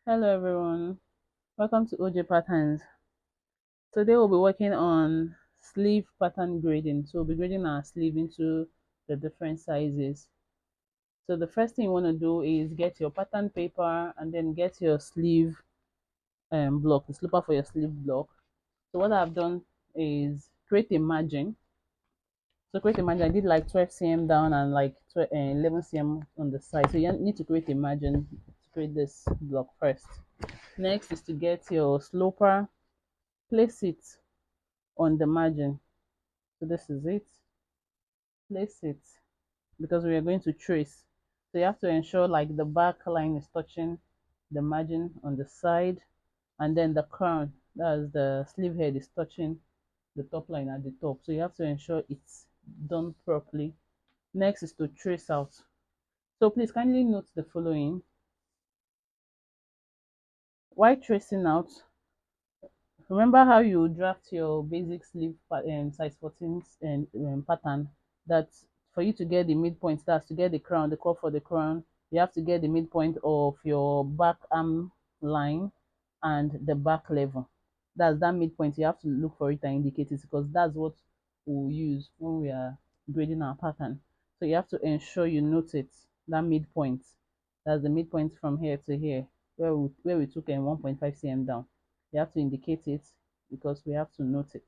Hello everyone, welcome to OJ Patterns. Today we'll be working on sleeve pattern grading. So we'll be grading our sleeve into the different sizes. So the first thing you want to do is get your pattern paper and then get your sleeve block, the slipper for your sleeve block. So what I've done is create a margin. So create a margin. I did like 12 cm down and like 11 cm on the side. So you need to create a margin to create this block first. Next is to get your sloper, place it on the margin. So this is it. Place it because we are going to trace. So you have to ensure like the back line is touching the margin on the side, and then the crown, that's the sleeve head, is touching the top line at the top. So you have to ensure it's done properly. Next is to trace out. So please kindly note the following. While tracing out, remember how you draft your basic sleeve size 14 and pattern, that for you to get the midpoint, that's to get the crown, the curve for the crown, you have to get the midpoint of your back arm line and the back level. That's that midpoint. You have to look for it and indicate it because that's what we'll use when we are grading our pattern. So you have to ensure you note it, that midpoint. That's the midpoint from here to here, where we took 1.5 cm down. You have to indicate it because we have to note it.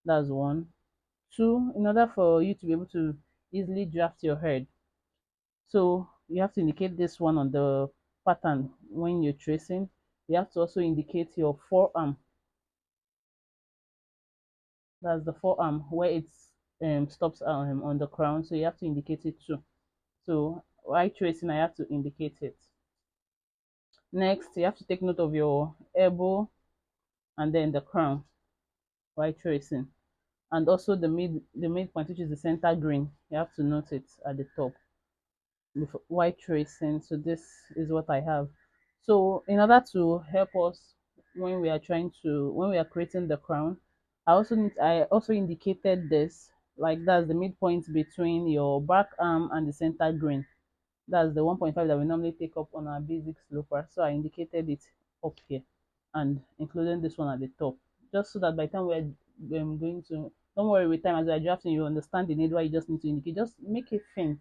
That's one. Two, in order for you to be able to easily draft your head, so you have to indicate this one on the pattern when you're tracing. You have to also indicate your forearm. That's the forearm where it stops on the crown. So you have to indicate it too. So while tracing, I have to indicate it. Next, you have to take note of your elbow and then the crown while tracing, and also the midpoint, which is the center green. You have to note it at the top before while tracing. So this is what I have. So in order to help us when we are creating the crown, I also indicated this, like that's the midpoint between your back arm and the center green. That's the 1.5 that we normally take up on our basic sloper. So I indicated it up here and including this one at the top, just so that by the time we're going to, don't worry, with time as you're drafting, you understand the need why you just need to indicate. Just make it faint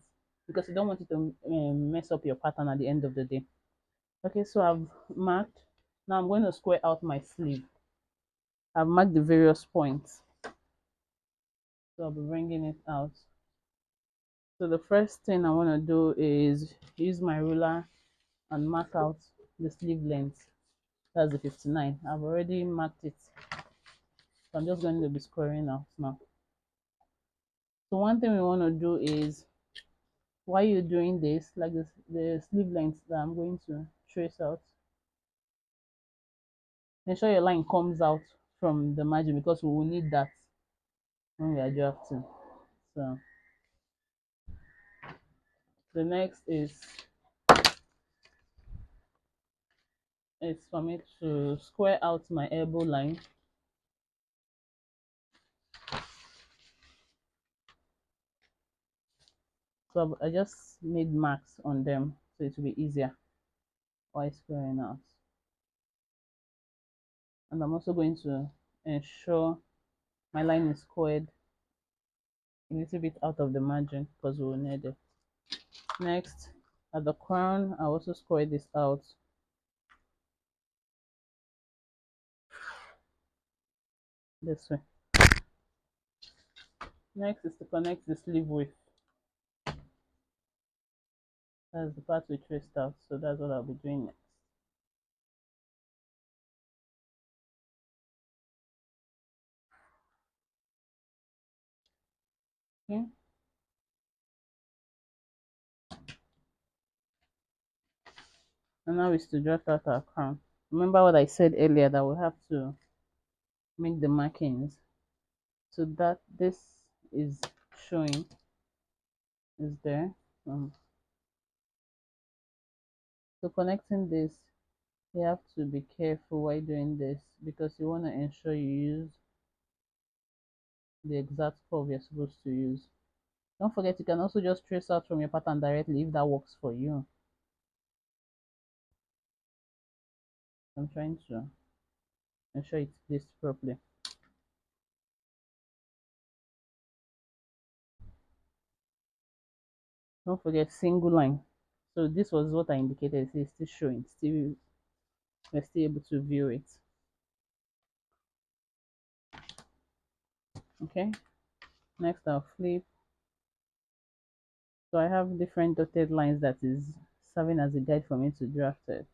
because you don't want it to mess up your pattern at the end of the day. Okay, so I've marked. Now I'm going to square out my sleeve. I've marked the various points. So I'll be bringing it out. So the first thing I want to do is use my ruler and mark out the sleeve length. That's the 59. I've already marked it. So I'm just going to be squaring out now. So one thing we want to do is, while you're doing this, like this, the sleeve length that I'm going to trace out, ensure your line comes out from the margin because we will need that when we are drafting. So the next is for me to square out my elbow line. So I just made marks on them so it will be easier while squaring out. And I'm also going to ensure my line is squared a little bit out of the margin because we will need it. Next, at the crown, I also square this out. This way. Next is to connect the sleeve with. That's the part we traced out, so that's what I'll be doing next. Okay. And now is to draft out our crown. Remember what I said earlier, that we have to make the markings so that this is showing, is there. So connecting this, you have to be careful while doing this because you want to ensure you use the exact curve you're supposed to use. Don't forget, you can also just trace out from your pattern directly if that works for you. I'm trying to ensure it's placed properly. Don't forget single line. So this was what I indicated. It's still showing. Still, we're still able to view it. Okay. Next, I'll flip. So I have different dotted lines that is serving as a guide for me to draft it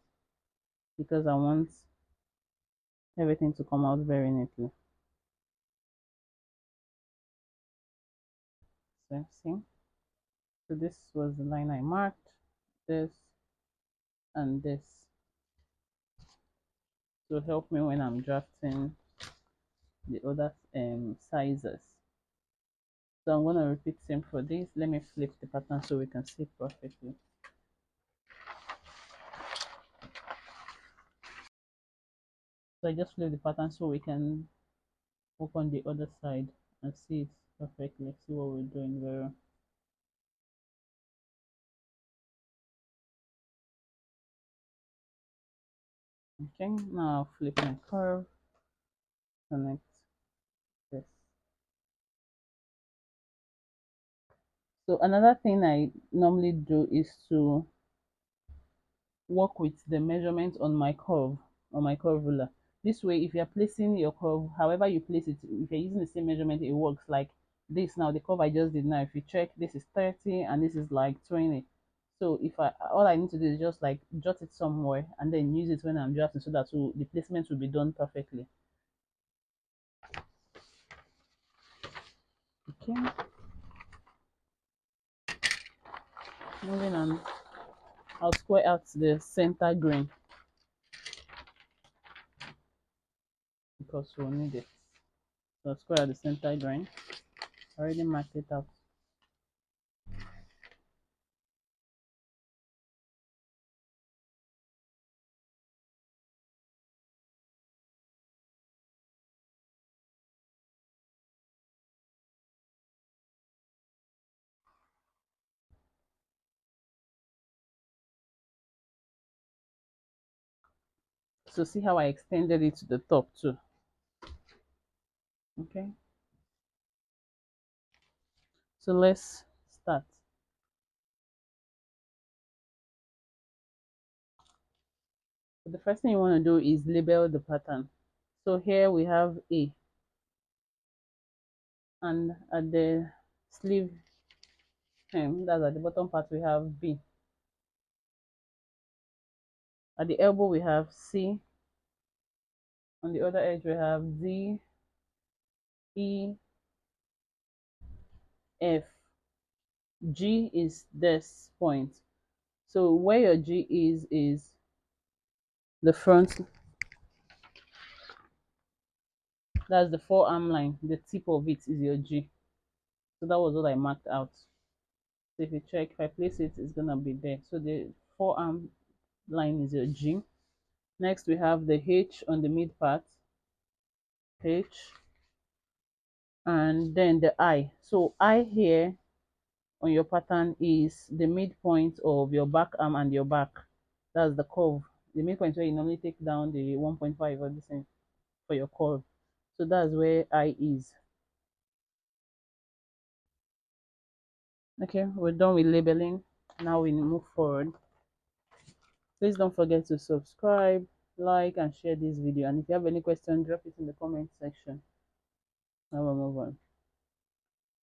because I want everything to come out very neatly. So see. So this was the line I marked. This and this to help me when I'm drafting the other sizes. So I'm going to repeat same for this. Let me flip the pattern so we can see perfectly. So I just flip the pattern so we can work on the other side and see it perfectly. See what we're doing very well. Okay, now I'll flip my curve, connect this. So another thing I normally do is to work with the measurement on my curve ruler. This way, if you're placing your curve, however you place it, if you're using the same measurement, it works. Like this now, the curve I just did now, if you check, this is 30 and this is like 20. So if all I need to do is just like jot it somewhere and then use it when I'm drafting so that the placement will be done perfectly. Okay. Moving on, I'll square out the center grain because we'll need it. So I'll square out the center grain. I already marked it out. So see how I extended it to the top too. Okay. So let's start. So the first thing you want to do is label the pattern. So here we have A, and at the sleeve hem, that's at the bottom part, we have B. At the elbow we have C. On the other edge we have D, E, F. G is this point. So where your G is the front. That's the forearm line. The tip of it is your G. So that was what I marked out. So if you check, if I place it, it's gonna be there. So the forearm line is your G. Next we have the H on the mid part, H, and then the I. So I here on your pattern is the midpoint of your back arm and your back. That's the curve. The midpoint where you normally take down the 1.5 or the same for your curve. So that's where I is. Okay, we're done with labeling. Now we move forward. Please don't forget to subscribe, like, and share this video. And if you have any question, drop it in the comment section. Now we'll move on.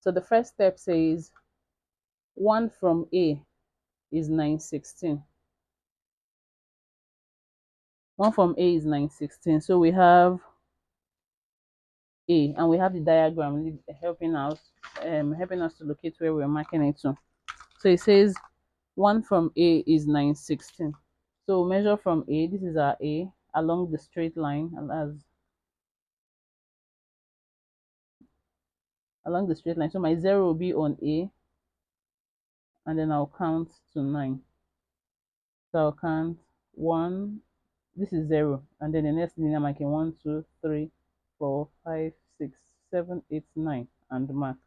So the first step says 1 from A is 9/16. 1 from A is 9/16. So we have A, and we have the diagram helping us to locate where we're marking it to. So it says 1 from A is 9/16. So measure from A. This is our A along the straight line, and as along the straight line. So my 0 will be on A, and then I'll count to 9. So I'll count 1. This is 0, and then the next thing I'm making 1, 2, 3, 4, 5, 6, 7, 8, 9, and mark.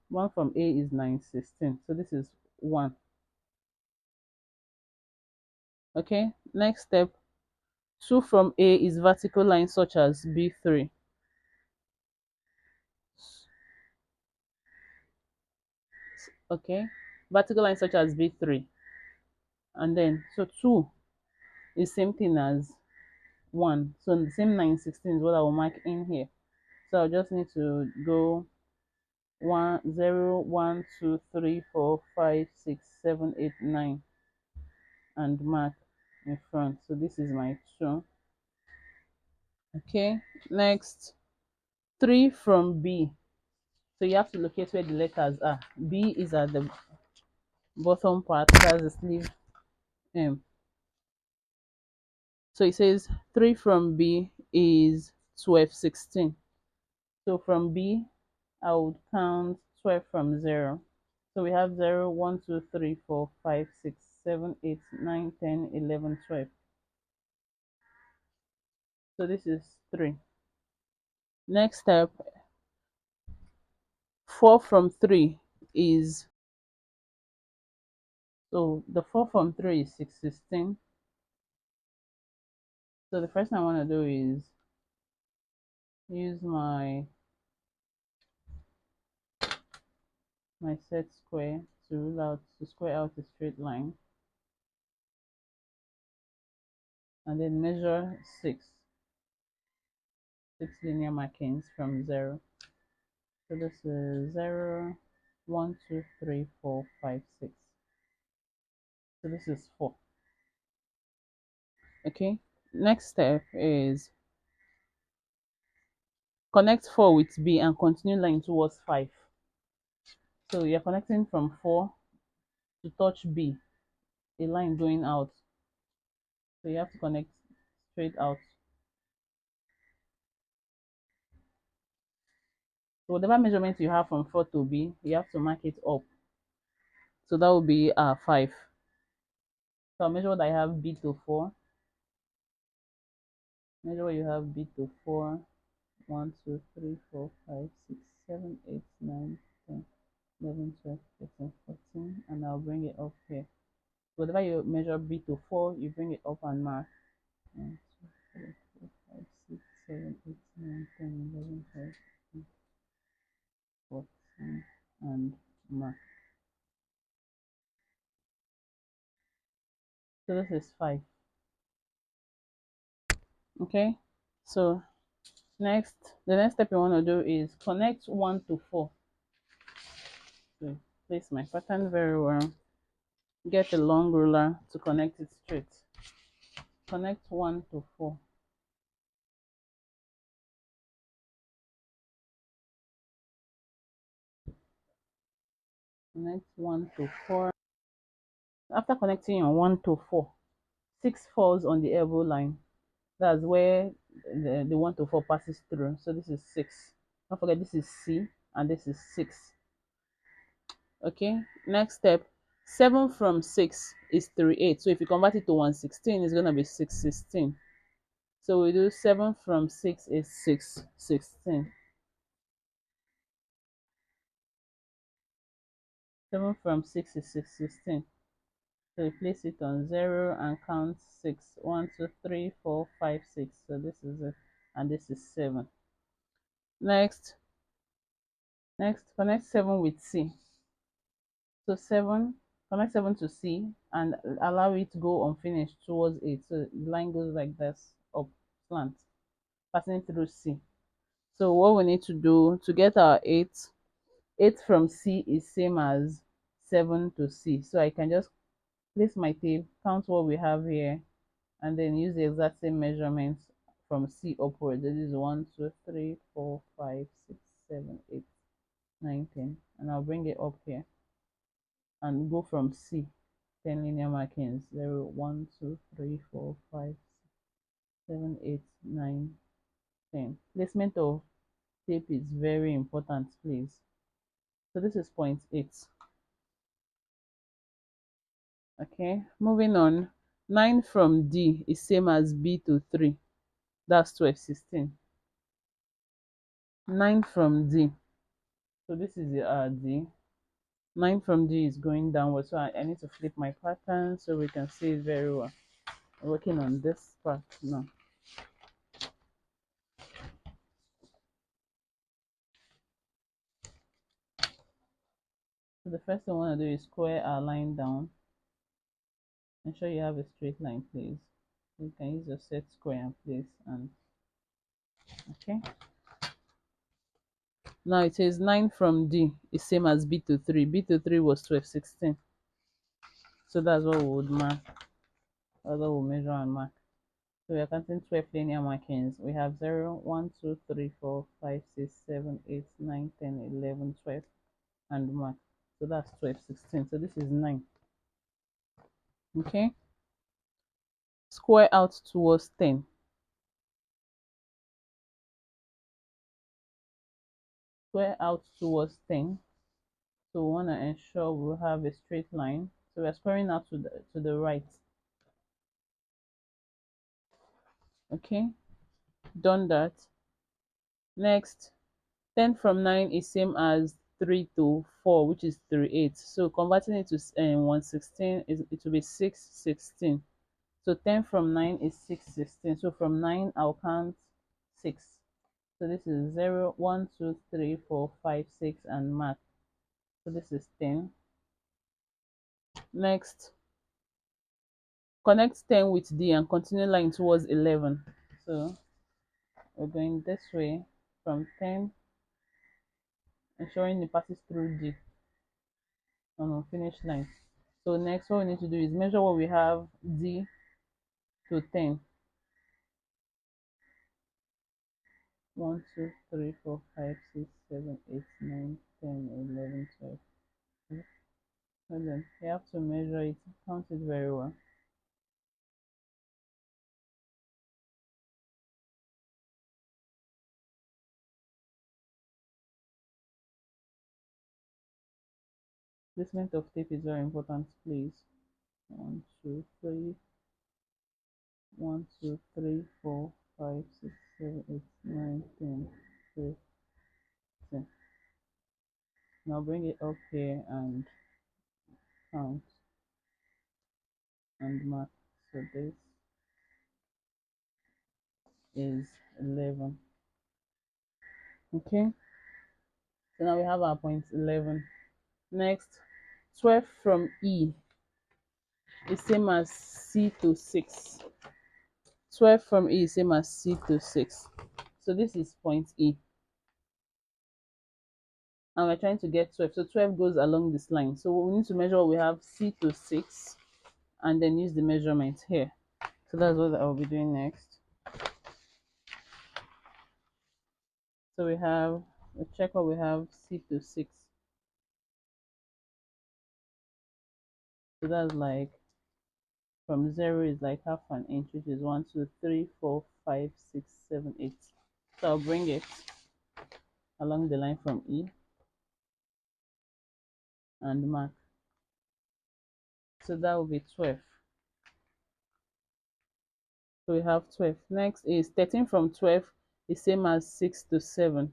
1 from A is 9/16. So this is 1. Okay, next step, 2 from A is vertical line such as B3. Okay, vertical line such as B3. And then, so 2 is same thing as 1. So the same 916 is what I will mark in here. So I'll just need to go 1, 0, 1, 2, 3, 4, 5, 6, 7, 8, 9 and mark in front. So this is my 2. Okay, next 3 from B. So you have to locate where the letters are. B is at the bottom part, that's the sleeve M. So it says 3 from B is 12, 16. So from B, I would count 12 from 0. So we have 0, 1, 2, 3, 4, 5, 6, 7, 8, 9, 10, 11, 12. So this is 3. Next step, 4 from 3 is, so the 4 from 3 is 6, 16. So the first thing I want to do is use my set square to square out a straight line, and then measure 6 linear markings from 0. So this is 0, 1, 2, 3, 4, 5, 6. So this is 4. Okay, next step is connect 4 with B and continue line towards 5. So you're connecting from 4 to touch B, a line going out. So you have to connect straight out. So whatever measurement you have from 4 to B, you have to mark it up. So that will be 5. So I'll measure what I have B to 4. Measure what you have B to 4. 1, 2, 3, 4, 5, 6, 7, 8, 9, 10, 11, 12, 13, 14, and I'll bring it up here. Whatever you measure B to 4, you bring it up and mark. 1, 2, 3, 4, 5, 6, 7, 8, 9, 10, 11, 12, 13, 14, and mark. So this is 5. Okay, so the next step you want to do is connect 1 to 4. So place my pattern very well. Get a long ruler to connect it straight. Connect 1 to 4. Connect 1 to 4. After connecting your 1 to 4, 6 falls on the elbow line. That's where the 1 to 4 passes through. So this is 6. Don't forget this is C and this is 6. Okay, next step, 7 from 6 is 38. So if you convert it to 116, it's going to be 616. So we do 7 from 6 is 616. 7 from 6 is 616. So you place it on 0 and count 6. 1, 2, 3, 4, 5, 6. So this is it, and this is 7. Next, connect 7 with C. So 7, connect 7 to C and allow it to go unfinished towards 8. So the line goes like this, up, slant, passing through C. So what we need to do to get our 8, 8 from C is same as 7 to C. So I can just place my tape, count what we have here, and then use the exact same measurements from C upward. This is 1, 2, 3, 4, 5, 6, 7, 8, 9, 10. And I'll bring it up here and go from C. 10 linear markings. 0, 1, 2, 3, 4, 5, 6, 7, 8, 9, 10. Placement of tape is very important, please. So this is point 8. Okay, moving on. 9 from D is same as B to 3. That's 12, 16. 9 from D. So this is the D. 9 from D is going downward. So I need to flip my pattern so we can see it very well. Working on this part now. So the first thing I want to do is square our line down. Ensure you have a straight line, please. You can use your set square and place, and okay. Now it says 9 from D is same as B to 3. B to 3 was 12, 16. So that's what we would mark. That's what we'll measure and mark. So we are counting 12 linear markings. We have 0, 1, 2, 3, 4, 5, 6, 7, 8, 9, 10, 11, 12, and mark. So that's 12, 16. So this is 9. Okay. Square out towards 10. Square out towards 10. So we want to ensure we have a straight line. So we're squaring out to the right. Okay. Done that. Next, 10 from 9 is same as 3 to 4, which is 38. So converting it to 116, it will be 616. So 10 from 9 is 616. So from 9, I'll count 6. So this is 0, 1, 2, 3, 4, 5, 6, and mark. So this is 10. Next, connect 10 with D and continue line towards 11. So we're going this way from 10, ensuring it passes through D on our finish line. So next, what we need to do is measure what we have D to 10. 1, 2, 3, 4, 5, 6, 7, 8, 9, 10, 11, 12. And then you have to measure it, count it very well. Placement of tape is very important, please. 1, 2, 3, 1, 2, 3, 4, 5, 6, 7, 8, 9, 10, 12, 10. Now bring it up here and count and mark. So this is 11. Okay, so now we have our point 11. Next, 12 from E is same as C to 6. 12 from E is same as C to 6. So this is point E. And we're trying to get 12. So 12 goes along this line. So we need to measure what we have C to 6 and then use the measurement here. So that's what I'll be doing next. So we check what we have C to 6. So that's like from 0 is like half an inch, which is 1, 2, 3, 4, 5, 6, 7, 8. So I'll bring it along the line from E and mark. So that will be 12. So we have 12. Next is 13 from 12 is same as 6 to 7.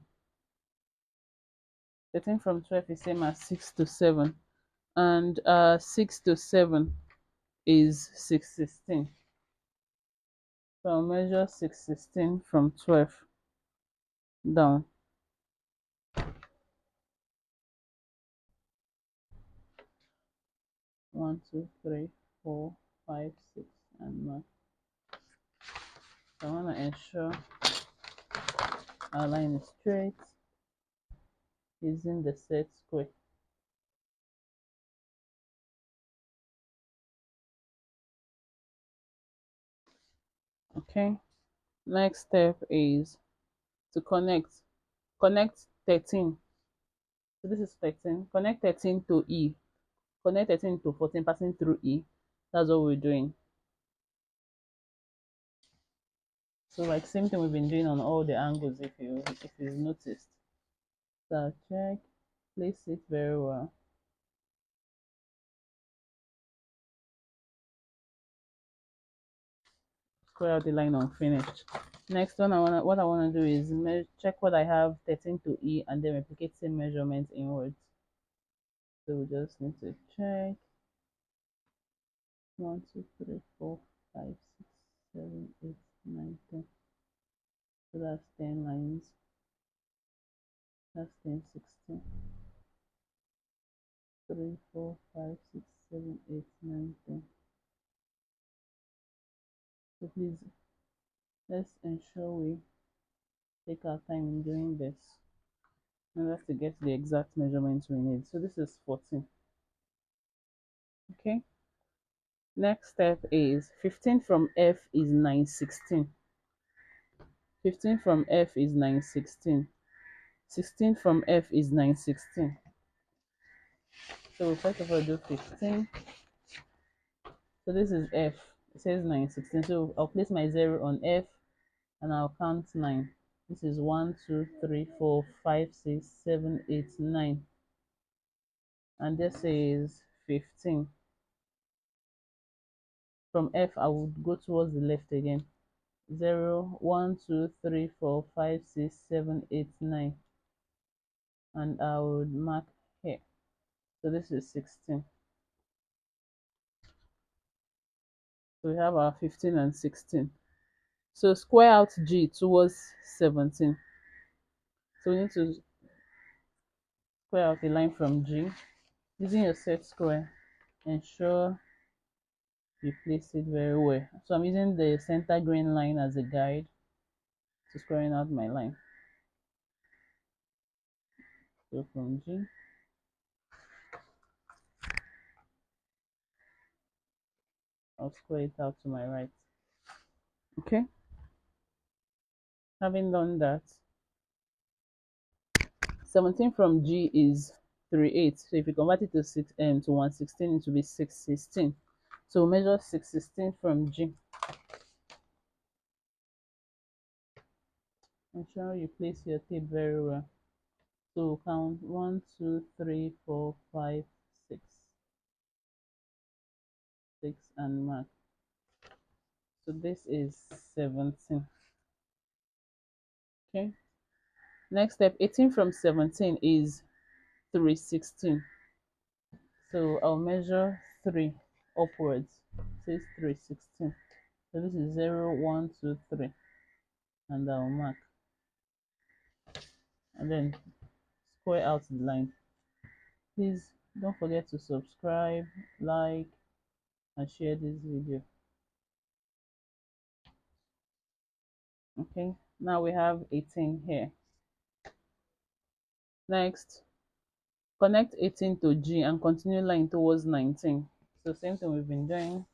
13 from 12 is same as 6 to 7. And 6 to 7 is 616. So I'll measure 616 from 12 down. 1, 2, 3, 4, 5, 6, and mark. So I want to ensure our line is straight using the set square. Okay, next step is to connect 13. So this is 13. Connect 13 to E. Connect 13 to 14 passing through E. That's what we're doing. So like same thing we've been doing on all the angles if you've noticed. So check, place it very well. Square out the line unfinished. Next one what I wanna do is check what I have 13 to E and then replicate same measurement inwards. So we just need to check 1, 2, 3, 4, 5, that's 10 lines. That's 10, 16. 3, 4, 5, 6, 7, 8, 9, 10. So please, let's ensure we take our time in doing this in order to get the exact measurements we need. So this is 14. Okay. Next step is 15 from F is 916. 15 from F is 916. 16 from F is 916. So first of all, do 15. So this is F. It says 916. So I'll place my 0 on F and I'll count 9. This is 1, 2, 3, 4, 5, 6, 7, 8, 9. And this is 15. From F, I would go towards the left again. 0, 1, 2, 3, 4, 5, 6, 7, 8, 9. And I would mark here. So this is 16. So we have our 15 and 16. So square out G towards 17. So we need to square out a line from G. Using your set square, ensure you place it very well. So I'm using the center green line as a guide to squaring out my line. So from G, I'll square it out to my right. Okay. Having done that, 17 from G is 38. So if you convert it to 116, it will be 616. So measure 616 from G. Ensure you place your tape very well. So count 1, 2, 3, 4, 5, 6, 6, and mark. So this is 17. Okay. Next step, 18 from 17 is 316. So I'll measure 3 upwards. So it's 316. So this is 0, 1, 2, 3. And I'll mark. And then square out the line. Please don't forget to subscribe, like, and share this video. Okay, now we have 18 here. Next, connect 18 to G and continue line towards 19. So same thing we've been doing.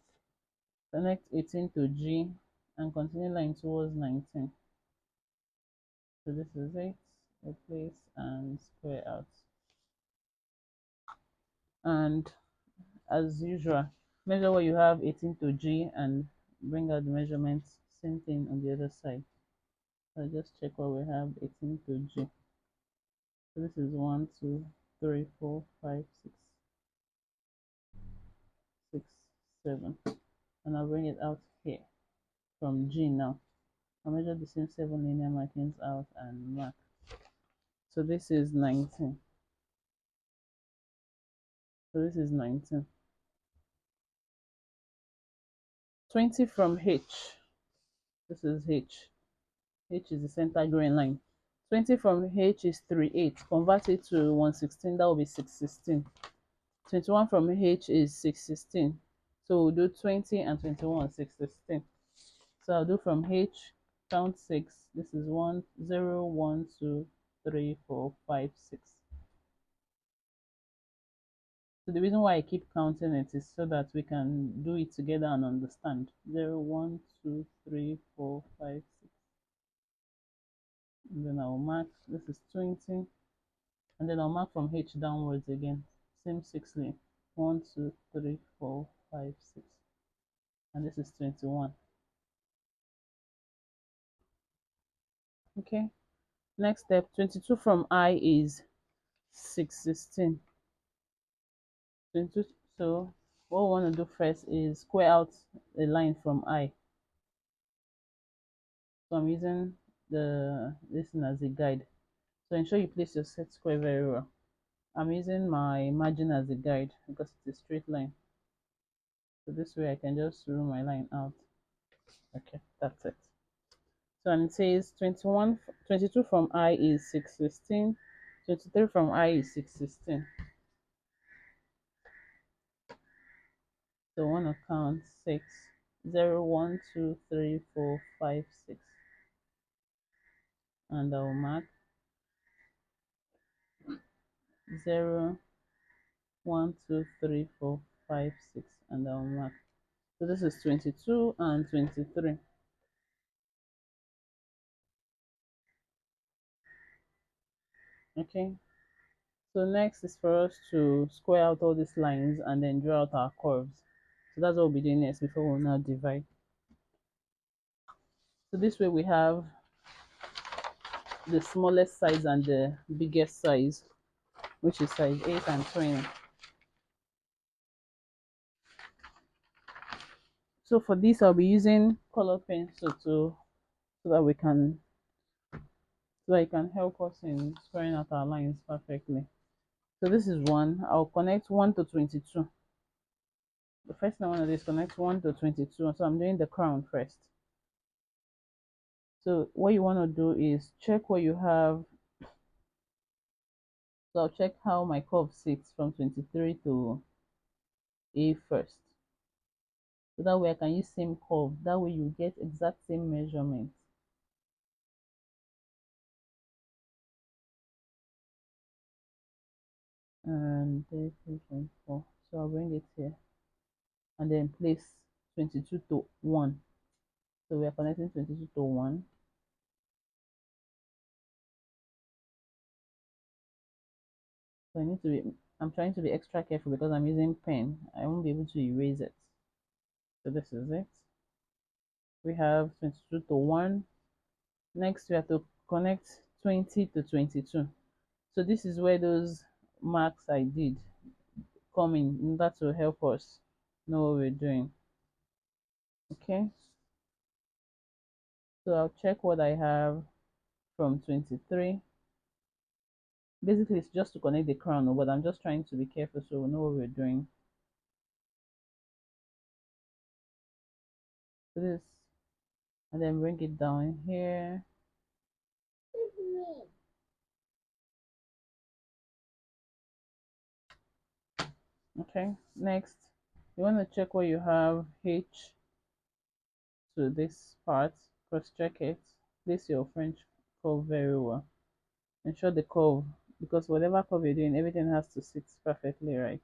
Connect 18 to G and continue line towards 19. So this is it. Replace and square out. And as usual, measure where you have 18 to G and bring out the measurements. Same thing on the other side. So just check where we have 18 to G. So this is 1, 2, 3, 4, 5, 6, 6, 7. And I'll bring it out here from G now. I'll measure the same 7 linear markings out and mark. So this is 19. So this is 19. 20 from H. This is H. H is the center green line. 20 from H is 38. Convert it to 116, that will be 616. 21 from H is 616. So we'll do 20 and 21, 616. So I'll do from H, count 6. This is 1, 0, 1, 2, 3, 4, 5, 6. So the reason why I keep counting it is so that we can do it together and understand. 0, 1, 2, 3, 4, 5, 6. And then I'll mark, this is 20. And then I'll mark from H downwards again. Same 6 lane. 1, 2, 3, 4, 5, 6. And this is 21. Okay. Next step, 22 from I is 616. 22. So what we want to do first is square out a line from I. So I'm using this one as a guide. So ensure you place your set square very well. I'm using my margin as a guide because it's a straight line. So this way I can just rule my line out. Okay, that's it. So and it says 21, 22 from I is 616, 23 from I is 616. So one account 6, 0, 1, 2, 3, 4, 5, 6. And I'll mark 0, 1, 2, 3, 4, 5, 6, and I'll mark. So this is 22 and 23. Okay. So next is for us to square out all these lines and then draw out our curves. So that's what we'll be doing next before we'll now divide. So this way we have the smallest size and the biggest size, which is size 8 and 20. So for this, I'll be using color pencil so that we can so that it can help us in squaring out our lines perfectly. So this is one. I'll connect 1 to 22. The first thing I want to do is connect 1 to 22. So I'm doing the crown first. So what you want to do is check what you have. So I'll check how my curve sits from 23 to A first. So that way I can use same curve. That way you get exact same measurement. And 3.4. So I'll bring it here. And then place 22 to 1. So we are connecting 22 to 1. So I'm trying to be extra careful because I'm using pen. I won't be able to erase it. So this is it. We have 22 to 1. Next, we have to connect 20 to 22. So this is where those marks I did come in order to help us know what we're doing. Okay. So I'll check what I have from 23. Basically, it's just to connect the crown, but I'm just trying to be careful so we know what we're doing. So this, and then bring it down here. Okay, next, you want to check where you have H to this part, cross check it, place your French curve very well. Ensure the curve, because whatever curve you're doing, everything has to sit perfectly right.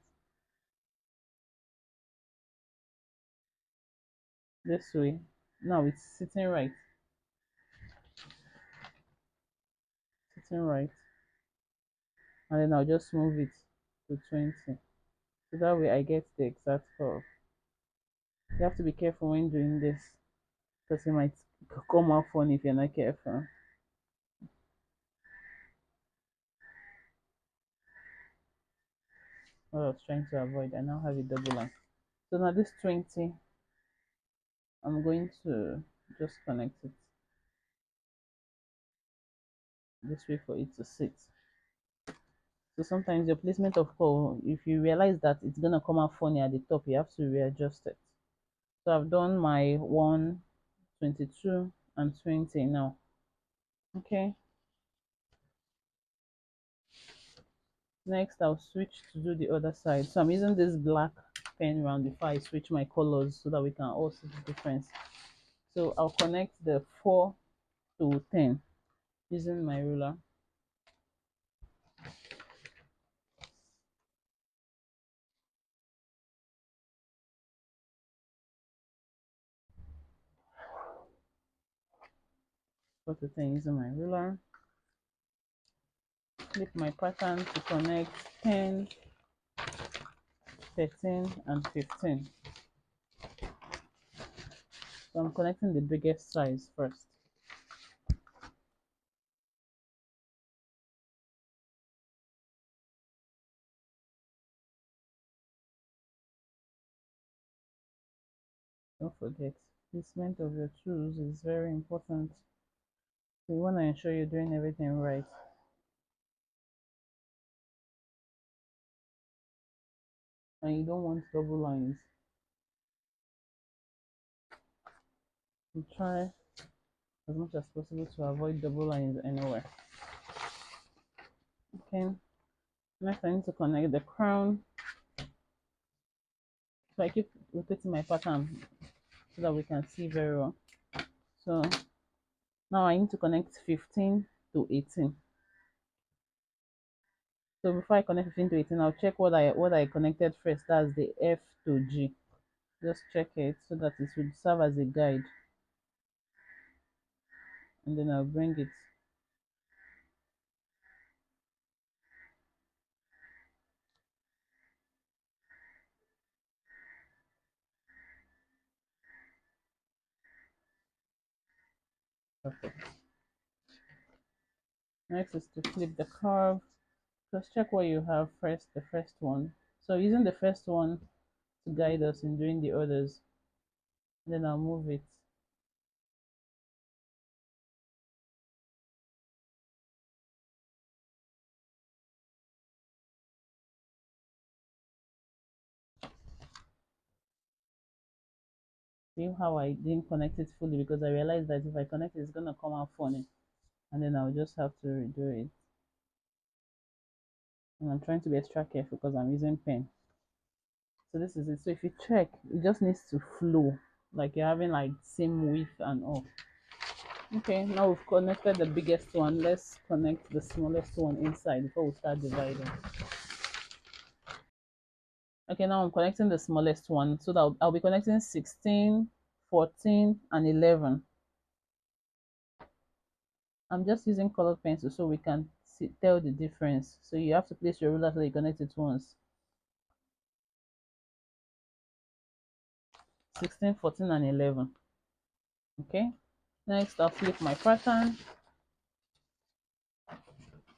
This way, now it's sitting right, and then I'll just move it to 20. So that way I get the exact curve. You have to be careful when doing this because it might come out funny if you're not careful. What I was trying to avoid, I now have a double line. So now this 20, I'm going to just connect it this way for it to sit. So sometimes your placement of curve, if you realize that it's gonna come out funny at the top, you have to readjust it. So I've done my 1, 22, and 20 now. Okay. Next, I'll switch to do the other side. So I'm using this black pen round before I switch my colors so that we can all see the difference. So I'll connect the 4 to 10 using my ruler. Go to 10 using my ruler. Flip my pattern to connect 10, 13, and 15. So I'm connecting the biggest size first. Don't forget, placement of your tools is very important. So you want to ensure you're doing everything right. And you don't want double lines. You try as much as possible to avoid double lines anywhere. Okay, next I need to connect the crown. So I keep rotating my pattern so that we can see very well. So now I need to connect 15 to 18. So before I connect 15 to 18, I'll check what I connected first. That's the F to G. Just check it so that it would serve as a guide. And then I'll bring it. Perfect. Next is to flip the curve. Just check what you have first, the first one. So using the first one to guide us in doing the others. Then I'll move it. See how I didn't connect it fully because I realized that if I connect it, it's gonna come out funny. And then I'll just have to redo it. And I'm trying to be extra careful because I'm using pen. So this is it. So if you check, it just needs to flow. Like you're having like same width and all. Okay, now we've connected the biggest one. Let's connect the smallest one inside before we start dividing. Okay, now I'm connecting the smallest one. So that I'll be connecting 16, 14, and 11. I'm just using colored pencil so we can tell the difference. So you have to place your ruler so you connect it once. 16, 14, and 11. Okay, next I'll flip my pattern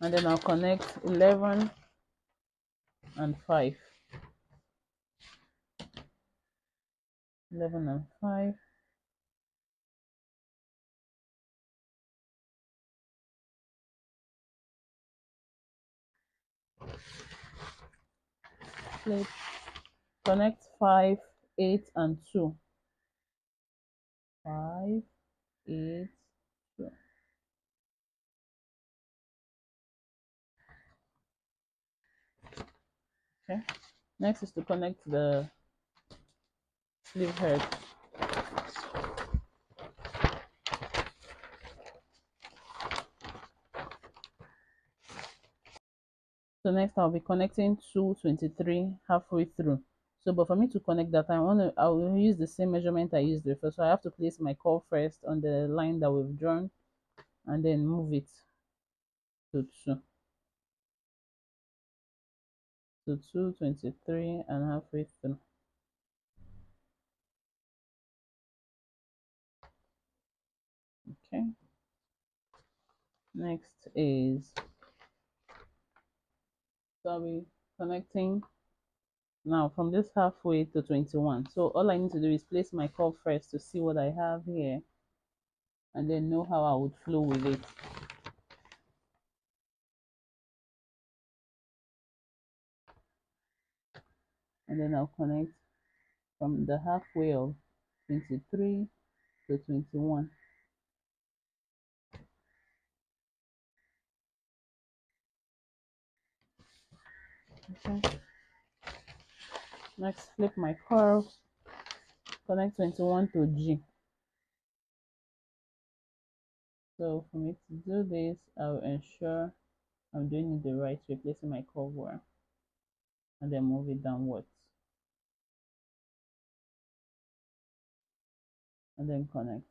and then I'll connect 11 and 5. 11 and 5. Flip, connect 5, 8, and 2. 5, 8, 2. Okay, next is to connect the sleeve head. So next I'll be connecting 223 halfway through. So but for me to connect that, I will use the same measurement I used before. So I have to place my curve first on the line that we've drawn and then move it to 2. So 223 and halfway through. Okay. Next is, so I'll be connecting now from this halfway to 21. So all I need to do is place my curve first to see what I have here and then know how I would flow with it. And then I'll connect from the halfway of 23 to 21. Okay. Next, flip my curve, connect 21 to G. So for me to do this, I'll ensure I'm doing it the right way, placing my curve where, and then move it downwards. And then connect.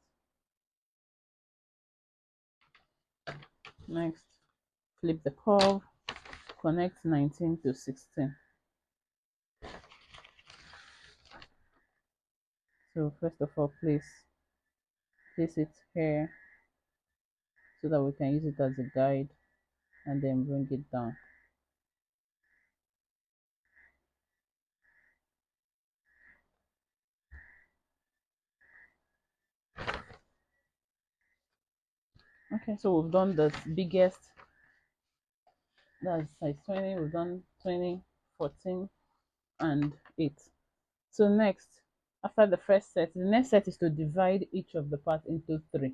Next, flip the curve, connect 19 to 16. So first of all, place it here so that we can use it as a guide and then bring it down. Okay, so we've done the biggest, that's size 20, we've done 20, 14, and 8. So next, after the first set, the next set is to divide each of the parts into 3.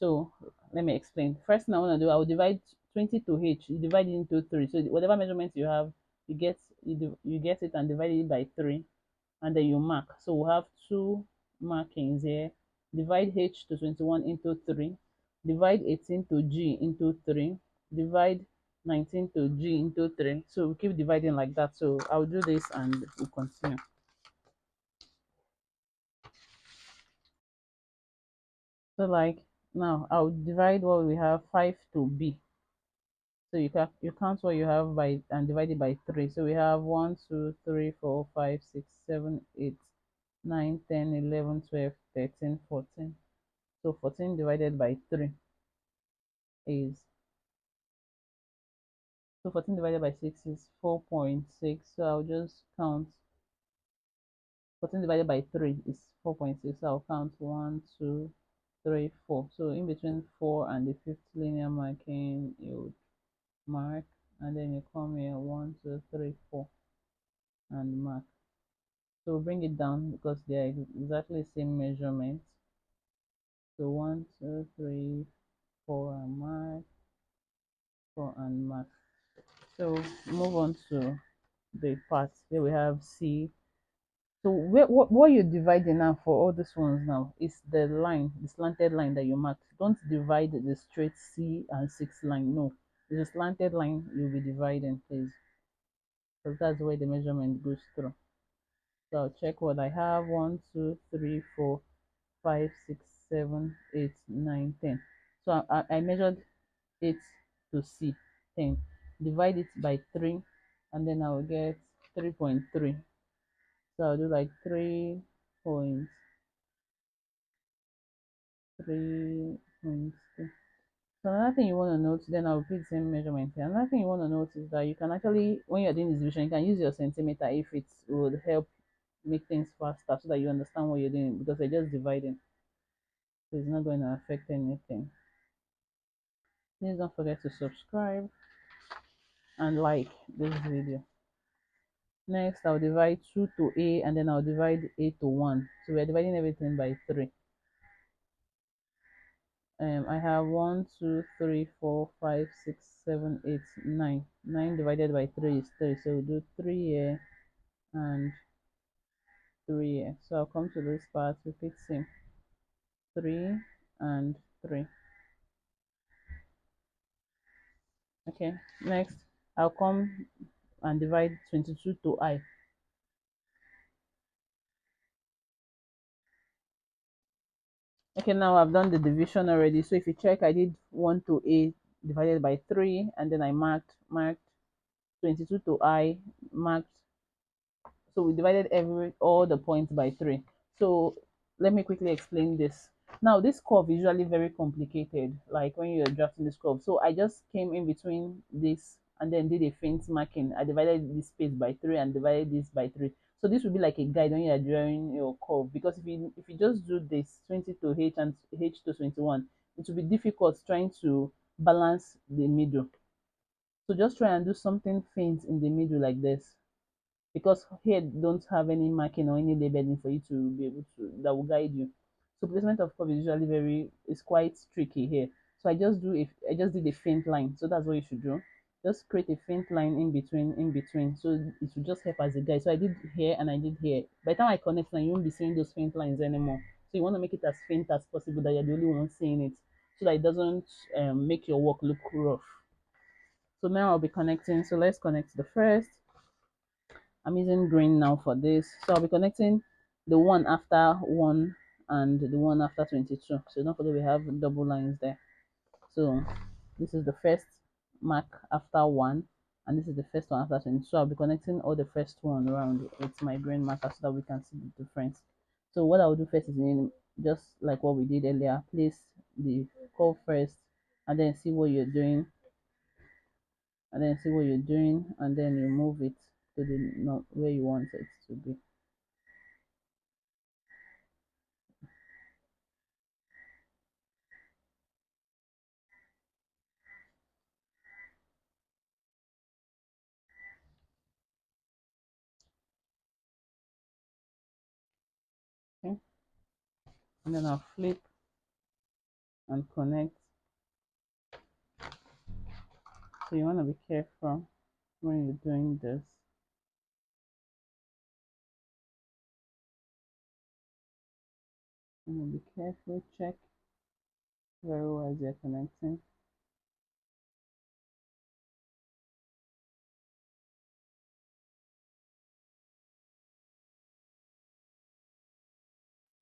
So let me explain. First thing I want to do, I will divide 20 to h. You divide it into 3. So whatever measurement you have, you get it and divide it by 3, and then you mark. So we'll have two markings here. Divide h to 21 into 3. Divide 18 to g into 3. Divide 19 to g into 3. So we keep dividing like that. So I'll do this and we'll continue. So like now I'll divide what we have 5 to b. So you count what you have by and divide it by 3. So we have 1, 2, 3, 4, 5, 6, 7, 8, 9, 10, 11, 12, 13, 14. So 14 divided by 3 is, so 14 divided by 6 is 4.6. So I'll just count 14 divided by 3 is 4.6. So I'll count 1, 2, 3, 4. So in between 4 and the fifth linear marking, you would mark, and then you come here 1, 2, 3, 4 and mark. So bring it down because they are exactly the same measurement. So 1, 2, 3, 4 and mark, 4 and mark. So move on to the part where we have C. So what you're dividing now for all these ones now is the line, the slanted line that you marked. Don't divide the straight C and 6 line. No, it's a slanted line you'll be dividing, please, because that's where the measurement goes through. So I'll check what I have. 1, 2, 3, 4, 5, 6, 7, 8, 9, 10. So I measured 8 to C, 10. Divide it by 3, and then I'll get 3.3. So I'll do like 3.3. So another thing you want to note, then I'll repeat the same measurement here. Another thing you want to note is that you can actually, when you're doing this division, you can use your centimeter if it would help make things faster so that you understand what you're doing, because they're just dividing. So it's not going to affect anything. Please don't forget to subscribe and like this video. Next, I'll divide 2 to A, and then I'll divide A to 1. So we're dividing everything by 3. I have 1, 2, 3, 4, 5, 6, 7, 8, 9. 9 divided by 3 is 3. So we'll do 3 here and 3 here. So I'll come to this part, repeat same. 3 and 3. Okay, next I'll come and divide 22 to I. Okay, now I've done the division already. So if you check, I did 1 to A divided by 3, and then I marked 22 to I, marked. So we divided all the points by 3. So let me quickly explain this. Now this curve is usually very complicated, like when you're drafting this curve. So I just came in between this and then did a faint marking. I divided this space by 3 and divided this by 3. So this will be like a guide when you are drawing your curve, because if you just do this 20 to h and h to 21, it will be difficult trying to balance the middle. So just try and do something faint in the middle like this, because here don't have any marking or any labeling for you to be able to, that will guide you. So placement of curve is usually is quite tricky here. So I just did a faint line. So that's what you should do. Just create a faint line in between. So it will just help as a guide. So I did here and I did here. By the time I connect now, you won't be seeing those faint lines anymore. So you want to make it as faint as possible, that you're the only one seeing it, so that it doesn't make your work look rough. So now I'll be connecting. So let's connect the first. I'm using green now for this. So I'll be connecting the one after 1 and the one after 22. So don't forget we have double lines there. So this is the first mark after 1, and this is the first one after 22. So I'll be connecting all the first one around with my green marker so that we can see the difference. So what I'll do first is, just like what we did earlier, place the curve first, and then see what you're doing, and then you move it to the not where you want it to be. Okay, and then I'll flip and connect. So you want to be careful when you're doing this. You want to be careful, check very well as you're connecting.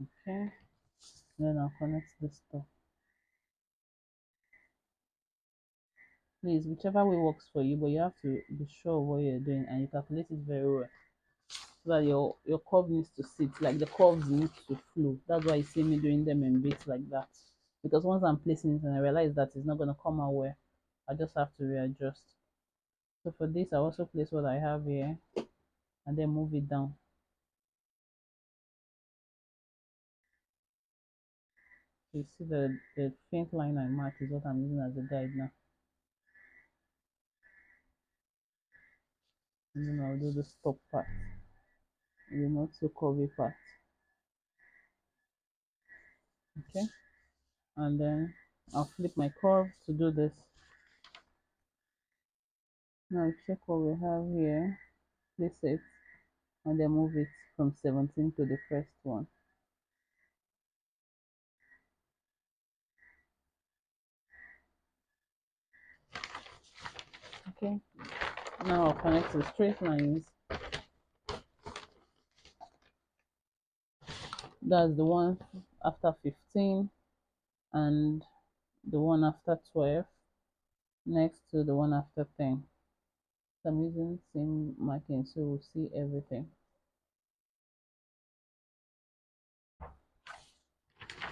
Okay, then I'll connect this stuff. Please, whichever way works for you, but you have to be sure of what you're doing and you calculate it very well. So that your curve needs to sit, like the curves need to flow. That's why you see me doing them in bits like that. Because once I'm placing it and I realize that it's not going to come out well, I just have to readjust. So for this, I also place what I have here and then move it down. So you see the faint line I marked is what I'm using as a guide now. And then I'll do the stop part, the not so curvy part. Okay, and then I'll flip my curve to do this. Now check what we have here, place it, and then move it from 17 to the first one. Okay, now I'll connect the straight lines. That's the one after 15 and the one after 12 next to the one after 10. So I'm using same marking so we'll see everything.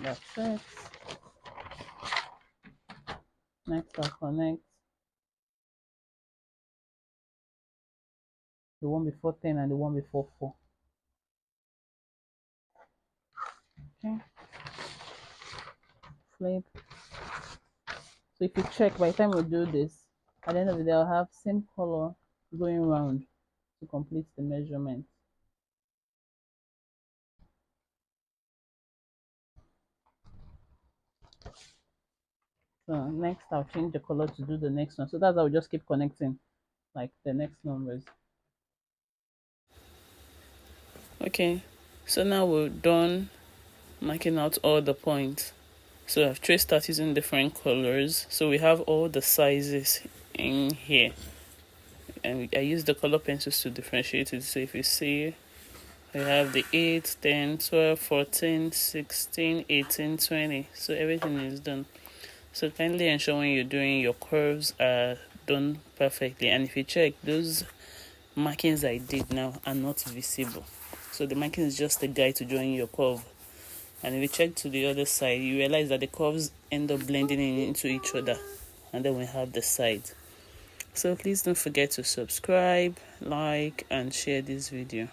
That's it. Next I'll connect the one before 10 and the one before 4. Okay, flip. So if you check, by the time we do this, at the end of the day I'll have same color going around to complete the measurement. So next I'll change the color to do the next one. So that's how we just keep connecting like the next numbers. Okay, so now we're done marking out all the points. So I've traced that using different colors. So we have all the sizes in here. And I use the color pencils to differentiate it. So if you see, I have the 8, 10, 12, 14, 16, 18, 20. So everything is done. So kindly ensure when you're doing your curves are done perfectly. And if you check, those markings I did now are not visible. So the marking is just a guide to drawing your curve. And if you check to the other side, you realize that the curves end up blending into each other. And then we have the side. So please don't forget to subscribe, like, and share this video.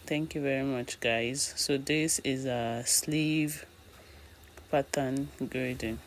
Thank you very much, guys. So this is a sleeve pattern grading.